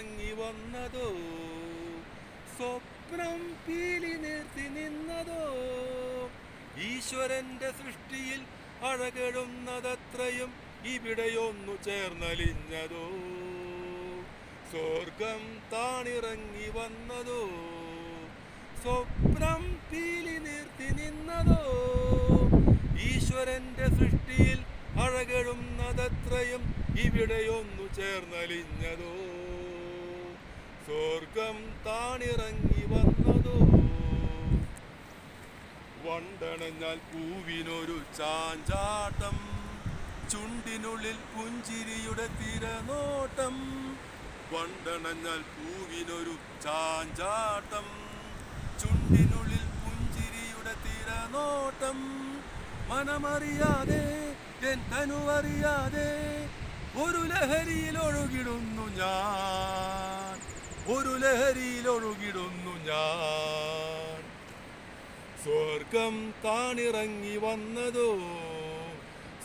താണിറങ്ങി വന്നതോ, സ്വപ്നം പീലി നിർത്തി നിന്നതോ, ഈശ്വരന്റെ സൃഷ്ടിയിൽ അഴകെടുന്നതത്രയും ഇവിടെയൊന്നു ചേർന്നലിഞ്ഞതോ, സ്വർഗം താണിറങ്ങി വന്നതോ, സ്വപ്നം പീലി നിർത്തി നിന്നതോ, ഈശ്വരന്റെ സൃഷ്ടിയിൽ അഴകെടുന്നതത്രയും ഇവിടെയൊന്നു ചേർന്നലിഞ്ഞതോ, സ്വർഗം താണിറങ്ങി വന്നതോ. വണ്ടണഞ്ഞാൽ പൂവിനൊരു ചാഞ്ചാട്ടം, ചുണ്ടിനുള്ളിൽ പുഞ്ചിരിയുടെ തിരനോട്ടം. വണ്ടണഞ്ഞാൽ പൂവിനൊരു ചാഞ്ചാട്ടം, ചുണ്ടിനുള്ളിൽ പുഞ്ചിരിയുടെ തിരനോട്ടം. മനമറിയാതെ എൻ തനുവറിയാതെ ഒരു ലഹരിയിൽ ഒഴുകിടുന്നു ഞാൻ, ഒരു ലഹരിയിൽ ഒഴുകിടുന്നു ഞാൻ. സ്വർഗം താണിറങ്ങി വന്നതോ,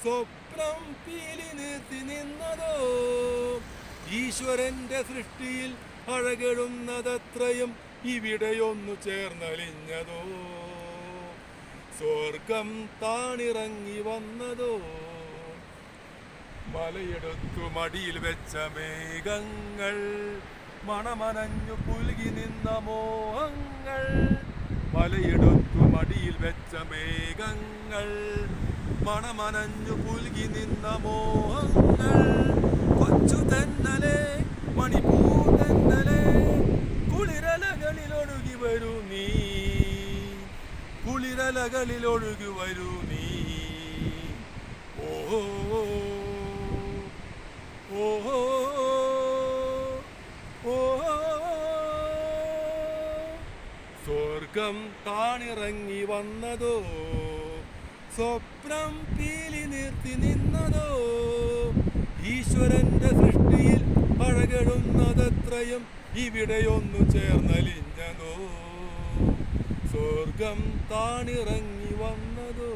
സ്വപ്നം പീലി നിർത്തി നിന്നതോ, ഈശ്വരന്റെ സൃഷ്ടിയിൽ അഴകെടുന്നതത്രയും ഇവിടെയൊന്നു ചേർന്നലിഞ്ഞതോ, സ്വർഗം താണിറങ്ങി വന്നതോ. മലയെടുത്തു മടിയിൽ വെച്ച മേഘങ്ങൾ, മണമനഞ്ഞു പുൽകി നിന്ന മോഹങ്ങൾ. മലയെടുത്തു മടിയിൽ വെച്ച മേഘങ്ങൾ, മണമനഞ്ഞു പുൽകി നിന്ന മോഹങ്ങൾ. കൊച്ചു തെന്നലെ മണിപ്പൂ തെന്നലെ കുളിരലകളിൽ ഒഴുകി വരൂ നീ, കുളിരലകളിൽ ഒഴുകി വരൂ നീ. ഓഹോ ഓഹോ ഓഹോ. സ്വർഗം താണിറങ്ങി വന്നതോ, സ്വപ്നം പീലി നിർത്തി നിന്നതോ, ഈശ്വരന്റെ സൃഷ്ടിയിൽ അഴകെടുന്നതത്രയും ഇവിടെയൊന്നു ചേർന്നലിഞ്ഞതോ, സ്വർഗം താണിറങ്ങി വന്നതോ.